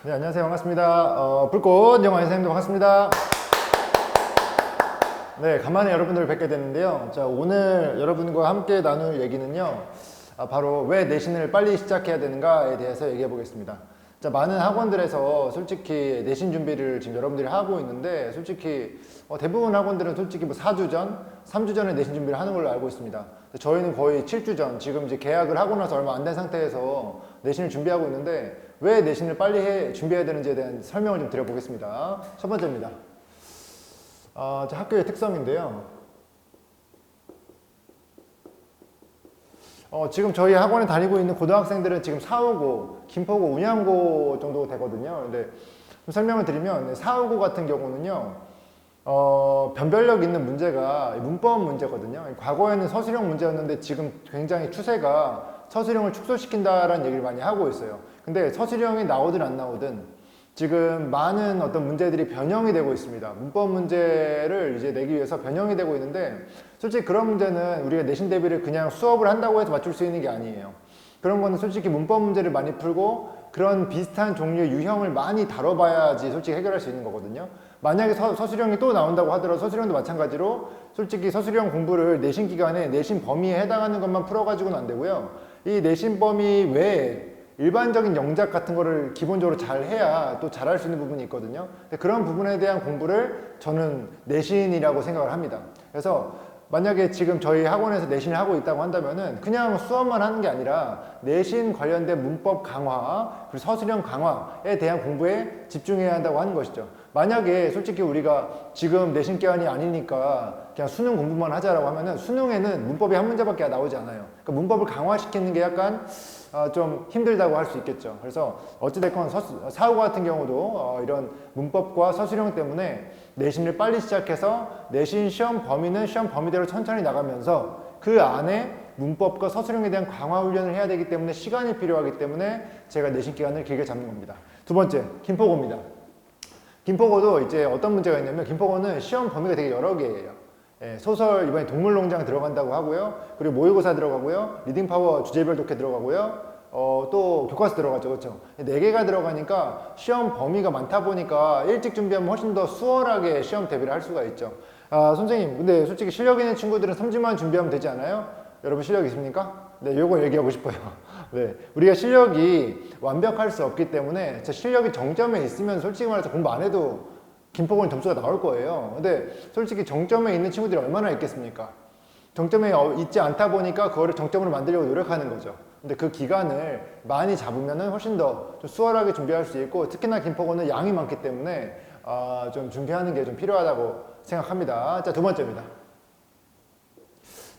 네, 안녕하세요. 반갑습니다. 불꽃 영화 선생님도 반갑습니다. 네, 간만에 여러분들 뵙게 됐는데요. 자, 오늘 여러분과 함께 나눌 얘기는요. 바로 왜 내신을 빨리 시작해야 되는가에 대해서 얘기해 보겠습니다. 자, 많은 학원들에서 솔직히 내신 준비를 지금 여러분들이 하고 있는데 솔직히 대부분 학원들은 솔직히 뭐 4주 전, 3주 전에 내신 준비를 하는 걸로 알고 있습니다. 저희는 거의 7주 전, 지금 이제 계약을 하고 나서 얼마 안 된 상태에서 내신을 준비하고 있는데 왜 내신을 빨리 준비해야 되는지에 대한 설명을 좀 드려보겠습니다. 첫 번째입니다. 학교의 특성인데요. 지금 저희 학원에 다니고 있는 고등학생들은 지금 4호고, 김포고, 운양고 정도 되거든요. 근데 좀 설명을 드리면 4호고 같은 경우는요, 변별력 있는 문제가 문법 문제거든요. 과거에는 서술형 문제였는데 지금 굉장히 추세가 서술형을 축소시킨다라는 얘기를 많이 하고 있어요. 근데 서술형이 나오든 안 나오든 지금 많은 어떤 문제들이 변형이 되고 있습니다. 문법 문제를 이제 내기 위해서 변형이 되고 있는데 솔직히 그런 문제는 우리가 내신 대비를 그냥 수업을 한다고 해서 맞출 수 있는 게 아니에요. 그런 거는 솔직히 문법 문제를 많이 풀고 그런 비슷한 종류의 유형을 많이 다뤄봐야지 솔직히 해결할 수 있는 거거든요. 만약에 서술형이 또 나온다고 하더라도 서술형도 마찬가지로 솔직히 서술형 공부를 내신 기간에 내신 범위에 해당하는 것만 풀어가지고는 안 되고요. 이 내신 범위 외에 일반적인 영작 같은 거를 기본적으로 잘 해야 또 잘할 수 있는 부분이 있거든요. 그런 부분에 대한 공부를 저는 내신이라고 생각을 합니다. 그래서 만약에 지금 저희 학원에서 내신을 하고 있다고 한다면은 그냥 수업만 하는 게 아니라 내신 관련된 문법 강화 그리고 서술형 강화에 대한 공부에 집중해야 한다고 하는 것이죠. 만약에 솔직히 우리가 지금 내신 기간이 아니니까 그냥 수능 공부만 하자라고 하면은 수능에는 문법이 한 문제밖에 나오지 않아요. 그러니까 문법을 강화시키는 게 약간 좀 힘들다고 할 수 있겠죠. 그래서 어찌됐건 사후 같은 경우도 이런 문법과 서술형 때문에 내신을 빨리 시작해서 내신 시험 범위는 시험 범위대로 천천히 나가면서 그 안에 문법과 서술형에 대한 강화 훈련을 해야 되기 때문에 시간이 필요하기 때문에 제가 내신 기간을 길게 잡는 겁니다. 두 번째, 김포고입니다. 김포고도 이제 어떤 문제가 있냐면 김포고는 시험 범위가 되게 여러 개예요. 소설 이번에 동물농장 들어간다고 하고요. 그리고 모의고사 들어가고요. 리딩파워 주제별 독해 들어가고요. 또 교과서 들어가죠. 그렇죠? 4개가 들어가니까 시험 범위가 많다 보니까 일찍 준비하면 훨씬 더 수월하게 시험 대비를 할 수가 있죠. 선생님, 근데 솔직히 실력 있는 친구들은 3주만 준비하면 되지 않아요? 여러분 실력 있습니까? 네, 요거 얘기하고 싶어요. 네, 우리가 실력이 완벽할 수 없기 때문에 제 실력이 정점에 있으면 솔직히 말해서 공부 안 해도 김포고는 점수가 나올 거예요. 근데 솔직히 정점에 있는 친구들이 얼마나 있겠습니까? 정점에 있지 않다 보니까 그거를 정점으로 만들려고 노력하는 거죠. 근데 그 기간을 많이 잡으면 훨씬 더 좀 수월하게 준비할 수 있고 특히나 김포고는 양이 많기 때문에 좀 준비하는 게 좀 필요하다고 생각합니다. 자, 두 번째입니다.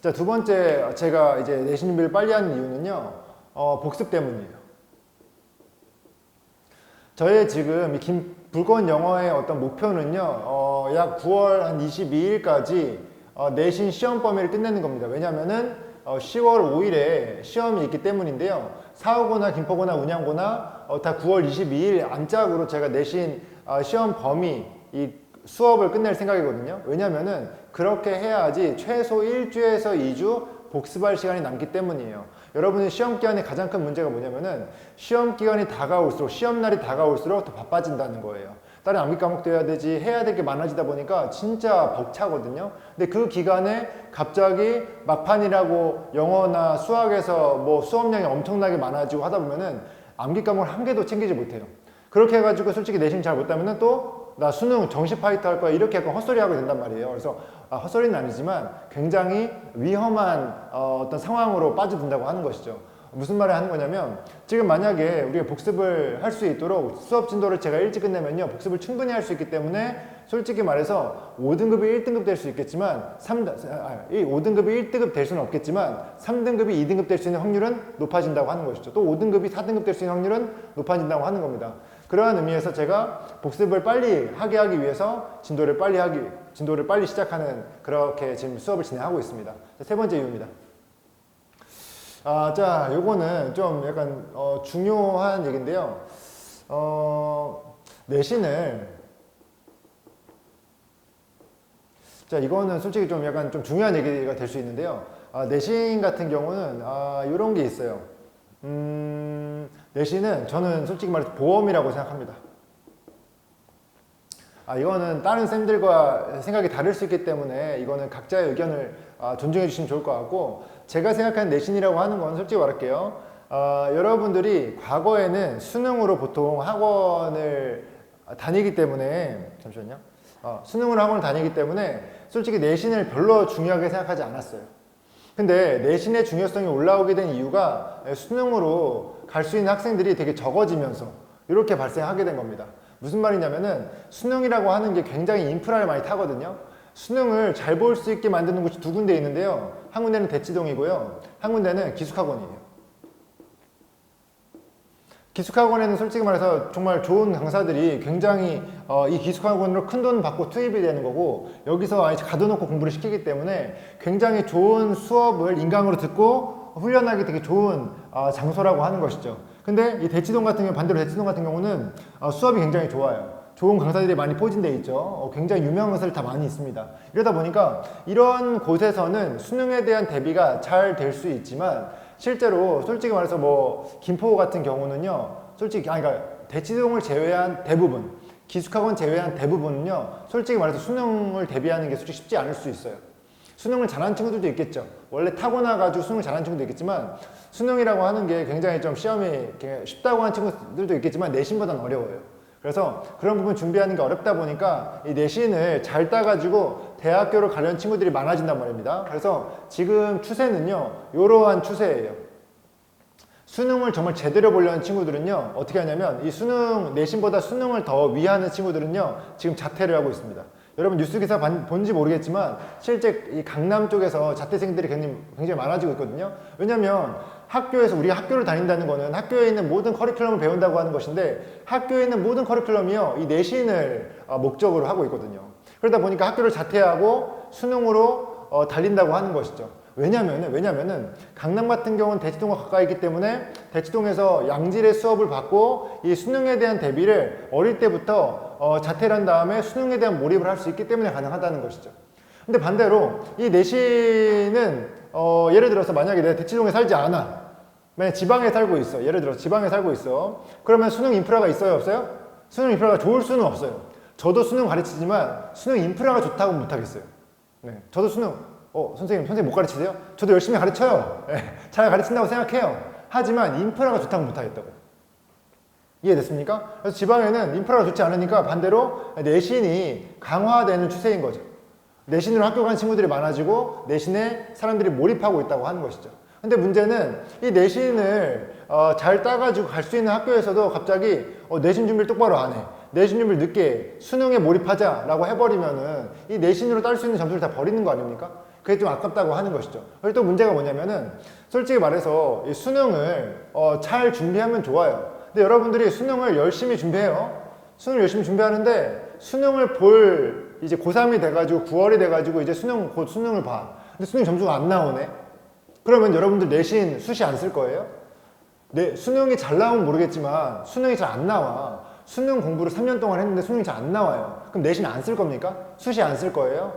자, 두 번째 제가 이제 내신 준비를 빨리 하는 이유는요. 복습 때문이에요. 저의 지금 불꽃 영어의 어떤 목표는요. 약 9월 한 22일까지 내신 시험 범위를 끝내는 겁니다. 왜냐면은 10월 5일에 시험이 있기 때문인데요. 사호고나 김포고나 운양고나 다 9월 22일 안짝으로 제가 내신 시험 범위 이 수업을 끝낼 생각이거든요. 왜냐면은 그렇게 해야지 최소 1주에서 2주 복습할 시간이 남기 때문이에요. 여러분의 시험 기간의 가장 큰 문제가 뭐냐면은 시험 기간이 다가올수록 시험날이 다가올수록 더 바빠진다는 거예요. 다른 암기 과목도 해야 되지 해야 될 게 많아지다 보니까 진짜 벅차거든요. 근데 그 기간에 갑자기 막판이라고 영어나 수학에서 뭐 수업량이 엄청나게 많아지고 하다 보면은 암기 과목을 한 개도 챙기지 못해요. 그렇게 해가지고 솔직히 내신 잘 못하면은 또 나 수능 정시 파이터 할 거야 이렇게 약간 헛소리 하게 된단 말이에요. 그래서 헛소리는 아니지만 굉장히 위험한 어떤 상황으로 빠져든다고 하는 것이죠. 무슨 말을 하는 거냐면 지금 만약에 우리가 복습을 할 수 있도록 수업 진도를 제가 일찍 끝내면요 복습을 충분히 할 수 있기 때문에 솔직히 말해서 5등급이 1등급 될 수 있겠지만 5등급이 1등급 될 수는 없겠지만 3등급이 2등급 될 수 있는 확률은 높아진다고 하는 것이죠. 또 5등급이 4등급 될 수 있는 확률은 높아진다고 하는 겁니다. 그러한 의미에서 제가 복습을 빨리 하게 하기 위해서 진도를 빨리 시작하는 그렇게 지금 수업을 진행하고 있습니다. 세 번째 이유입니다. 자, 요거는 좀 약간 중요한 얘기인데요. 내신을 자, 이거는 솔직히 좀 약간 좀 중요한 얘기가 될 수 있는데요. 내신 같은 경우는 이런 게 있어요. 내신은 저는 솔직히 말해서 보험이라고 생각합니다. 이거는 다른 쌤들과 생각이 다를 수 있기 때문에 이거는 각자의 의견을 존중해 주시면 좋을 것 같고, 제가 생각하는 내신이라고 하는 건 솔직히 말할게요. 여러분들이 과거에는 수능으로 보통 학원을 다니기 때문에, 잠시만요. 수능으로 학원을 다니기 때문에 솔직히 내신을 별로 중요하게 생각하지 않았어요. 근데 내신의 중요성이 올라오게 된 이유가 수능으로 갈 수 있는 학생들이 되게 적어지면서 이렇게 발생하게 된 겁니다. 무슨 말이냐면은 수능이라고 하는 게 굉장히 인프라를 많이 타거든요. 수능을 잘 볼 수 있게 만드는 곳이 두 군데 있는데요. 한 군데는 대치동이고요. 한 군데는 기숙학원이에요. 기숙학원에는 솔직히 말해서 정말 좋은 강사들이 굉장히 이 기숙학원으로 큰 돈 받고 투입이 되는 거고, 여기서 아예 가둬놓고 공부를 시키기 때문에 굉장히 좋은 수업을 인강으로 듣고 훈련하기 되게 좋은 장소라고 하는 것이죠. 근데 이 대치동 같은 경우, 반대로 대치동 같은 경우는 수업이 굉장히 좋아요. 좋은 강사들이 많이 포진되어 있죠. 굉장히 유명한 강사들 다 많이 있습니다. 이러다 보니까 이런 곳에서는 수능에 대한 대비가 잘 될 수 있지만, 실제로 솔직히 말해서 뭐 김포 같은 경우는요, 솔직히 그러니까 대치동을 제외한 대부분, 기숙학원 제외한 대부분은요, 솔직히 말해서 수능을 대비하는 게 솔직히 쉽지 않을 수 있어요. 수능을 잘하는 친구들도 있겠죠. 원래 타고나가지고 수능을 잘하는 친구도 있겠지만, 수능이라고 하는 게 굉장히 좀 시험이 쉽다고 하는 친구들도 있겠지만 내신보다는 어려워요. 그래서 그런 부분 준비하는 게 어렵다 보니까 이 내신을 잘 따가지고 대학교를 가려는 친구들이 많아진단 말입니다. 그래서 지금 추세는요, 이러한 추세예요. 수능을 정말 제대로 보려는 친구들은요, 어떻게 하냐면 이 수능, 내신보다 수능을 더 위하는 친구들은요, 지금 자퇴를 하고 있습니다. 여러분 뉴스 기사 본지 모르겠지만 실제 이 강남 쪽에서 자퇴생들이 굉장히 많아지고 있거든요. 왜냐면 학교에서, 우리가 학교를 다닌다는 거는 학교에 있는 모든 커리큘럼을 배운다고 하는 것인데, 학교에 있는 모든 커리큘럼이요, 이 내신을 목적으로 하고 있거든요. 그러다 보니까 학교를 자퇴하고 수능으로 달린다고 하는 것이죠. 왜냐면은 강남 같은 경우는 대치동과 가까이 있기 때문에 대치동에서 양질의 수업을 받고 이 수능에 대한 대비를 어릴 때부터 자퇴를 한 다음에 수능에 대한 몰입을 할 수 있기 때문에 가능하다는 것이죠. 근데 반대로 이 내신은 예를 들어서 만약에 내가 대치동에 살지 않아, 만약 지방에 살고 있어, 예를 들어서 지방에 살고 있어, 그러면 수능 인프라가 있어요, 없어요? 수능 인프라가 좋을 수는 없어요. 저도 수능 가르치지만 수능 인프라가 좋다고 못하겠어요. 네, 저도 수능 선생님 못 가르치세요? 저도 열심히 가르쳐요. 네, 잘 가르친다고 생각해요. 하지만 인프라가 좋다고 못하겠다고. 이해됐습니까? 그래서 지방에는 인프라가 좋지 않으니까 반대로 내신이 강화되는 추세인 거죠. 내신으로 학교 가는 친구들이 많아지고 내신에 사람들이 몰입하고 있다고 하는 것이죠. 근데 문제는 이 내신을 잘 따가지고 갈 수 있는 학교에서도 갑자기 내신 준비를 똑바로 안 해. 내신 준비를 늦게 해. 수능에 몰입하자라고 해버리면은 이 내신으로 딸 수 있는 점수를 다 버리는 거 아닙니까? 그게 좀 아깝다고 하는 것이죠. 그리고 또 문제가 뭐냐면은 솔직히 말해서 이 수능을 잘 준비하면 좋아요. 근데 여러분들이 수능을 열심히 준비해요. 수능을 열심히 준비하는데 수능을 볼 이제 고3이 돼가지고 9월이 돼가지고 이제 곧 수능을 봐. 근데 수능 점수가 안 나오네. 그러면 여러분들 내신 수시 안 쓸 거예요? 수능이 잘 나오면 모르겠지만 수능이 잘 안 나와. 수능 공부를 3년 동안 했는데 수능이 잘 안 나와요. 그럼 내신 안 쓸 겁니까? 수시 안 쓸 거예요?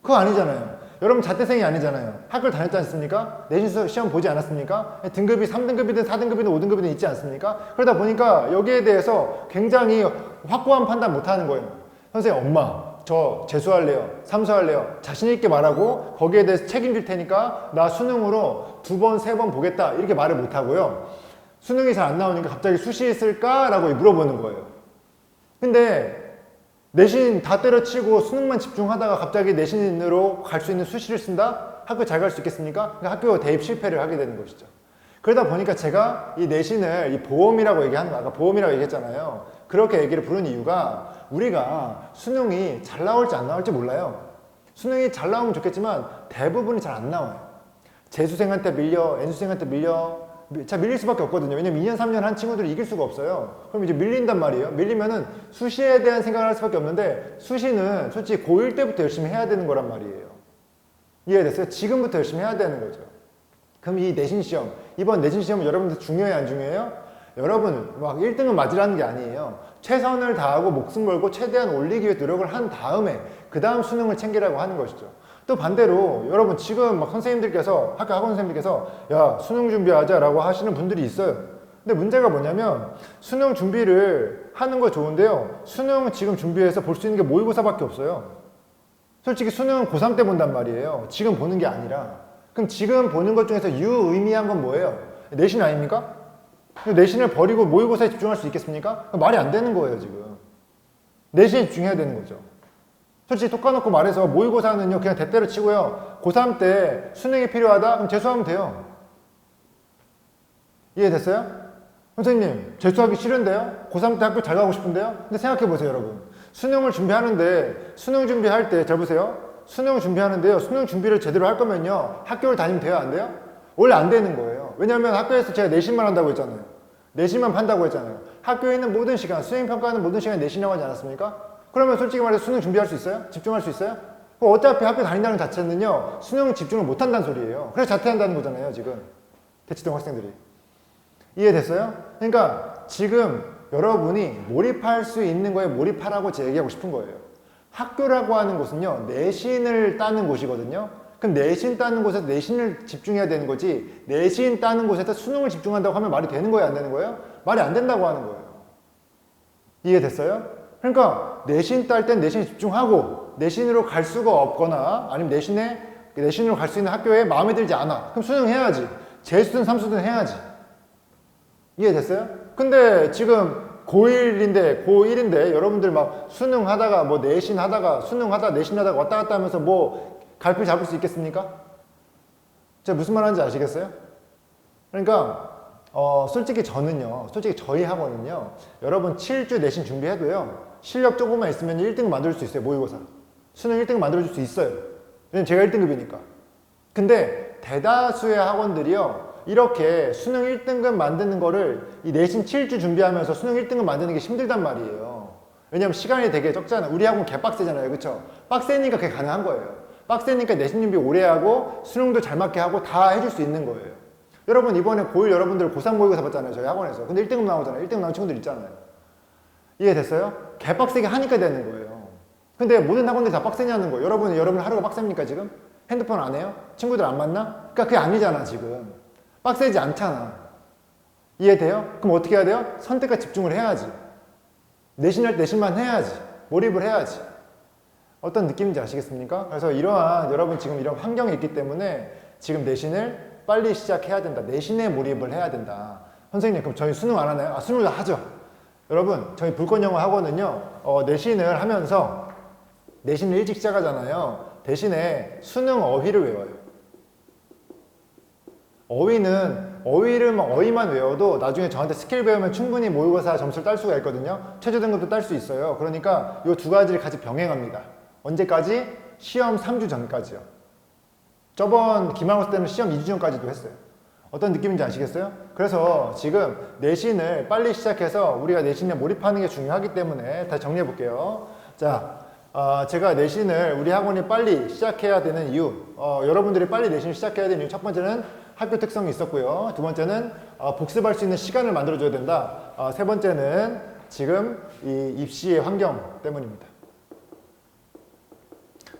그거 아니잖아요. 여러분 자퇴생이 아니잖아요. 학교를 다녔지 않습니까? 내신 시험 보지 않았습니까? 등급이 3등급이든 4등급이든 5등급이든 있지 않습니까? 그러다 보니까 여기에 대해서 굉장히 확고한 판단 못 하는 거예요. 선생님, 엄마, 저 재수할래요, 삼수할래요, 자신있게 말하고 거기에 대해서 책임질 테니까 나 수능으로 2번, 3번 보겠다 이렇게 말을 못 하고요. 수능이 잘 안 나오니까 갑자기 수시 쓸까? 라고 물어보는 거예요. 근데 내신 다 때려치고 수능만 집중하다가 갑자기 내신으로 갈 수 있는 수시를 쓴다? 학교 잘 갈 수 있겠습니까? 그러니까 학교 대입 실패를 하게 되는 것이죠. 그러다 보니까 제가 이 내신을 이 보험이라고 얘기하는 거, 아까 보험이라고 얘기했잖아요. 그렇게 얘기를 부른 이유가 우리가 수능이 잘 나올지 안 나올지 몰라요. 수능이 잘 나오면 좋겠지만 대부분이 잘 안 나와요. 재수생한테 밀려, N수생한테 밀려, 잘 밀릴 수밖에 없거든요. 왜냐면 2년, 3년 한 친구들이 이길 수가 없어요. 그럼 이제 밀린단 말이에요. 밀리면은 수시에 대한 생각을 할 수밖에 없는데 수시는 솔직히 고1 때부터 열심히 해야 되는 거란 말이에요. 이해됐어요? 지금부터 열심히 해야 되는 거죠. 그럼 이 내신 시험, 이번 내신 시험은 여러분들 중요해요, 안 중요해요? 여러분 막 1등은 맞으라는 게 아니에요. 최선을 다하고 목숨 걸고 최대한 올리기 위해 노력을 한 다음에 그 다음 수능을 챙기라고 하는 것이죠. 또 반대로 여러분 지금 막 선생님들께서 학원 선생님들께서 야 수능 준비하자 라고 하시는 분들이 있어요. 근데 문제가 뭐냐면 수능 준비를 하는 거 좋은데요. 수능 지금 준비해서 볼 수 있는 게 모의고사밖에 없어요. 솔직히 수능은 고3 때 본단 말이에요. 지금 보는 게 아니라. 그럼 지금 보는 것 중에서 유의미한 건 뭐예요? 내신 아닙니까? 내신을 버리고 모의고사에 집중할 수 있겠습니까? 말이 안 되는 거예요, 지금. 내신에 집중해야 되는 거죠. 솔직히 톡 까놓고 말해서 모의고사는요, 그냥 대때려 치고요. 고3 때 수능이 필요하다? 그럼 재수하면 돼요. 이해됐어요? 선생님, 재수하기 싫은데요? 고3 때 학교 잘 가고 싶은데요? 근데 생각해보세요, 여러분. 수능을 준비하는데, 수능 준비할 때, 잘 보세요. 수능 준비하는데요. 수능 준비를 제대로 할 거면요. 학교를 다니면 돼요, 안 돼요? 원래 안 되는 거예요. 왜냐면 학교에서 제가 내신만 한다고 했잖아요. 내신만 판다고 했잖아요. 학교에 있는 모든 시간, 수행평가하는 모든 시간에 내신이라고 하지 않았습니까? 그러면 솔직히 말해서 수능 준비할 수 있어요? 집중할 수 있어요? 어차피 학교 다닌다는 자체는요, 수능 집중을 못 한다는 소리예요. 그래서 자퇴한다는 거잖아요, 지금. 대치동 학생들이. 이해됐어요? 그러니까 지금 여러분이 몰입할 수 있는 거에 몰입하라고 제 얘기하고 싶은 거예요. 학교라고 하는 곳은요, 내신을 따는 곳이거든요. 그럼 내신 따는 곳에서 내신을 집중해야 되는 거지, 내신 따는 곳에서 수능을 집중한다고 하면 말이 되는 거예요, 안 되는 거예요? 말이 안 된다고 하는 거예요. 이해됐어요? 그러니까 내신 딸 땐 내신에 집중하고 내신으로 갈 수가 없거나 아니면 내신으로 갈 수 있는 학교에 마음에 들지 않아. 그럼 수능 해야지. 재수든 삼수든 해야지. 이해됐어요? 근데 지금 고1인데 여러분들 막 수능 하다가 뭐 내신 하다가 수능 하다 내신 하다가 왔다 갔다 하면서 뭐 갈피 잡을 수 있겠습니까? 제가 무슨 말 하는지 아시겠어요? 그러니까 솔직히 저희 학원은요, 여러분 7주 내신 준비해도요, 실력 조금만 있으면 1등급 만들 수 있어요, 모의고사. 수능 1등급 만들어줄 수 있어요. 왜냐면 제가 1등급이니까. 근데 대다수의 학원들이요, 이렇게 수능 1등급 만드는 거를 이 내신 7주 준비하면서 수능 1등급 만드는 게 힘들단 말이에요. 왜냐면 시간이 되게 적잖아요. 우리 학원 개빡세잖아요. 그쵸? 빡세니까 그게 가능한 거예요. 빡세니까 내신 준비 오래 하고 수능도 잘 맞게 하고 다 해줄 수 있는 거예요. 여러분 이번에 고1 여러분들 고3 모의고사 봤잖아요. 저희 학원에서. 근데 1등급 나오잖아요. 1등급 나온 친구들 있잖아요. 이해됐어요? 개빡세게 하니까 되는 거예요. 근데 모든 학원들이 다 빡세냐는 거예요. 여러분 하루가 빡셉니까 지금? 핸드폰 안 해요? 친구들 안 만나? 그러니까 그게 아니잖아 지금. 빡세지 않잖아. 이해돼요? 그럼 어떻게 해야 돼요? 선택과 집중을 해야지. 내신할 때 내신만 해야지. 몰입을 해야지. 어떤 느낌인지 아시겠습니까? 그래서 여러분 지금 이런 환경이 있기 때문에 지금 내신을 빨리 시작해야 된다. 내신에 몰입을 해야 된다. 선생님, 그럼 저희 수능 안 하나요? 수능을 하죠. 여러분, 저희 불권영어 학원은요, 내신을 하면서 내신을 일찍 시작하잖아요. 대신에 수능 어휘를 외워요. 어휘만 외워도 나중에 저한테 스킬 배우면 충분히 모의고사 점수를 딸 수가 있거든요. 최저 등급도 딸 수 있어요. 그러니까 이 두 가지를 같이 병행합니다. 언제까지? 시험 3주 전까지요. 저번 기말고사 때는 시험 2주 전까지도 했어요. 어떤 느낌인지 아시겠어요? 그래서 지금 내신을 빨리 시작해서 우리가 내신에 몰입하는 게 중요하기 때문에 다시 정리해 볼게요. 자, 제가 내신을 우리 학원이 빨리 시작해야 되는 이유, 여러분들이 빨리 내신을 시작해야 되는 이유, 첫 번째는 학교 특성이 있었고요. 두 번째는 복습할 수 있는 시간을 만들어줘야 된다. 세 번째는 지금 이 입시의 환경 때문입니다.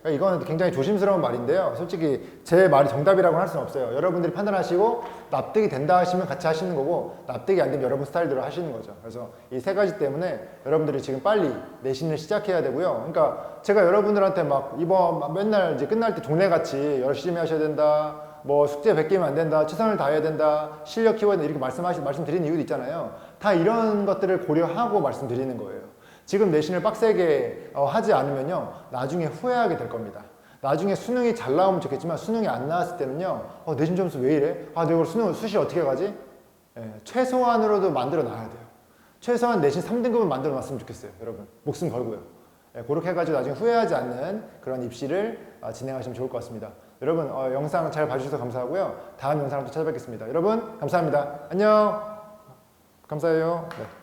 이건 굉장히 조심스러운 말인데요. 솔직히 제 말이 정답이라고 할 수는 없어요. 여러분들이 판단하시고 납득이 된다 하시면 같이 하시는 거고, 납득이 안 되면 여러분 스타일대로 하시는 거죠. 그래서 이 세 가지 때문에 여러분들이 지금 빨리 내신을 시작해야 되고요. 그러니까 제가 여러분들한테 막 이번 맨날 이제 끝날 때 종례같이 열심히 하셔야 된다, 뭐 숙제 100개면 안 된다, 최선을 다해야 된다, 실력 키워야 된다, 이렇게 말씀드리는 이유도 있잖아요. 다 이런 것들을 고려하고 말씀드리는 거예요. 지금 내신을 빡세게 하지 않으면요, 나중에 후회하게 될 겁니다. 나중에 수능이 잘 나오면 좋겠지만 수능이 안 나왔을 때는요, 내신 점수 왜 이래? 내가 이걸 수시 어떻게 가지? 최소한으로도 만들어 놔야 돼요. 최소한 내신 3등급은 만들어 놨으면 좋겠어요. 여러분 목숨 걸고요. 그렇게 해가지고 나중에 후회하지 않는 그런 입시를 진행하시면 좋을 것 같습니다. 여러분 영상 잘 봐주셔서 감사하고요. 다음 영상으로 또 찾아뵙겠습니다. 여러분 감사합니다. 안녕. 감사해요. 네.